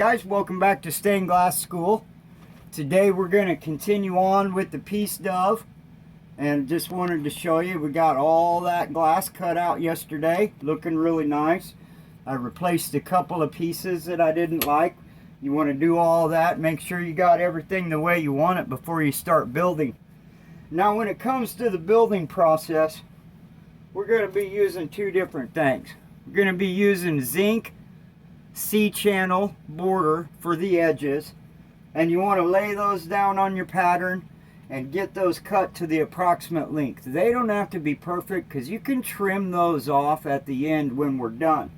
Guys, welcome back to Stained Glass School. Today we're going to continue on with the piece dove, and just wanted to show you we got all that glass cut out yesterday, looking really nice. I replaced a couple of pieces that I didn't like. You want to do all that, make sure you got everything the way you want it before you start building. Now when it comes to the building process, we're going to be using two different things. We're going to be using zinc C-channel border for the edges, and you want to lay those down on your pattern and get those cut to the approximate length. They don't have to be perfect because you can trim those off at the end when we're done.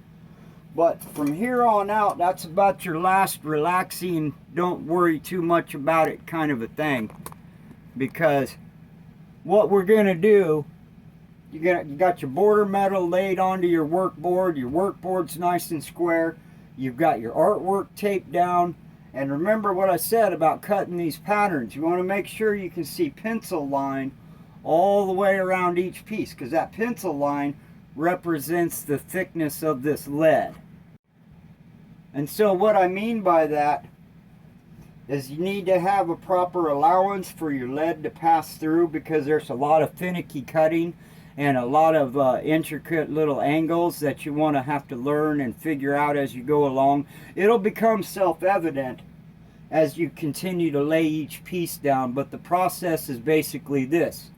But from here on out, that's about your last relaxing, don't worry too much about it kind of a thing. Because what we're going to do, you got your border metal laid onto your workboard. Your workboard's nice and square. You've got your artwork taped down. And remember what I said about cutting these patterns. You want to make sure you can see pencil line all the way around each piece, because that pencil line represents the thickness of this lead. And so what I mean by that is you need to have a proper allowance for your lead to pass through, because there's a lot of finicky cutting and a lot of intricate little angles that you want to have to learn and figure out as you go along. It'll become self-evident as you continue to lay each piece down, but the process is basically this.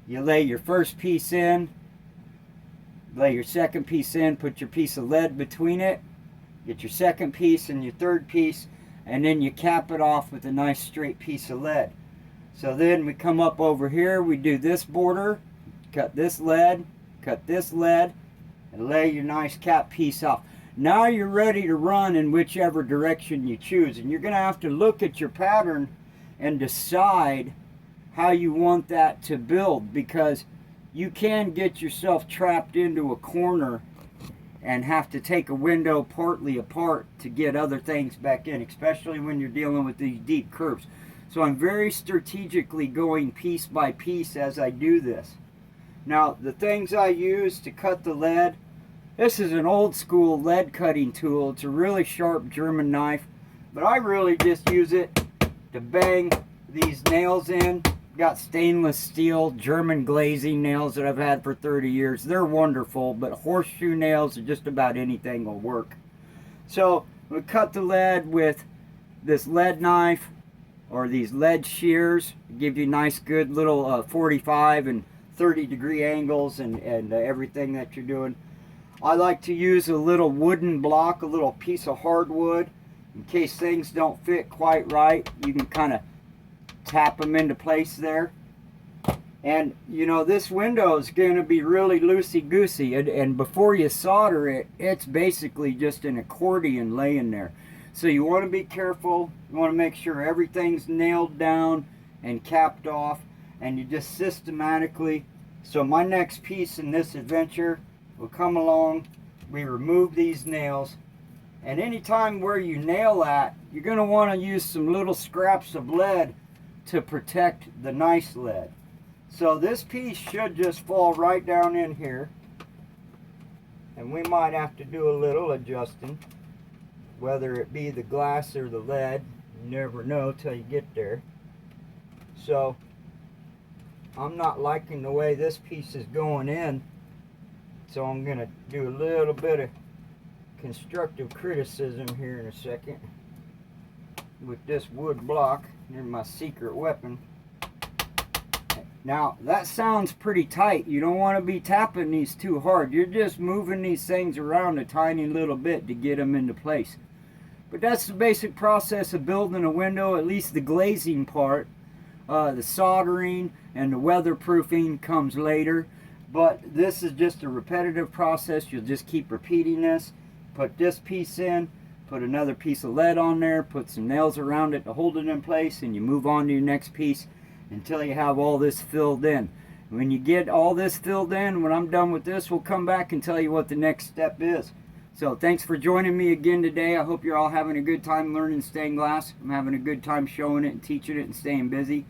You lay your first piece in, lay your second piece in, put your piece of lead between it, get your second piece and your third piece, and then you cap it off with a nice straight piece of lead. So then we come up over here, we do this border, cut this lead, and lay your nice cap piece off. Now you're ready to run in whichever direction you choose, and you're going to have to look at your pattern and decide how you want that to build, because you can get yourself trapped into a corner and have to take a window partly apart to get other things back in, especially when you're dealing with these deep curves. So I'm very strategically going piece by piece as I do this. Now, the things I use to cut the lead, this is an old school lead cutting tool. It's a really sharp German knife, but I really just use it to bang these nails in. Got stainless steel German glazing nails that I've had for 30 years. They're wonderful, but horseshoe nails or just about anything will work. So we cut the lead with this lead knife or these lead shears. Give you nice good little 45 and 30-degree angles and everything that you're doing. I like to use a little wooden block, a little piece of hardwood, in case things don't fit quite right. You can kind of tap them into place there. And you know, this window is going to be really loosey-goosey, and before you solder it, it's basically just an accordion laying there. So you want to be careful. You want to make sure everything's nailed down and capped off, and you just systematically. So my next piece in this adventure will come along, we remove these nails, and anytime where you nail at, you're going to want to use some little scraps of lead to protect the nice lead. So this piece should just fall right down in here, and we might have to do a little adjusting, whether it be the glass or the lead. You never know till you get there. So I'm not liking the way this piece is going in, so I'm going to do a little bit of constructive criticism here in a second with this wood block. Here's my secret weapon. Now that sounds pretty tight. You don't want to be tapping these too hard. You're just moving these things around a tiny little bit to get them into place. But that's the basic process of building a window, at least the glazing part. The soldering and the weatherproofing comes later, but this is just a repetitive process. You'll just keep repeating this. Put this piece in, put another piece of lead on there, put some nails around it to hold it in place, and you move on to your next piece until you have all this filled in. When you get all this filled in, when I'm done with this, we'll come back and tell you what the next step is. So thanks for joining me again today. I hope you're all having a good time learning stained glass. I'm having a good time showing it and teaching it and staying busy.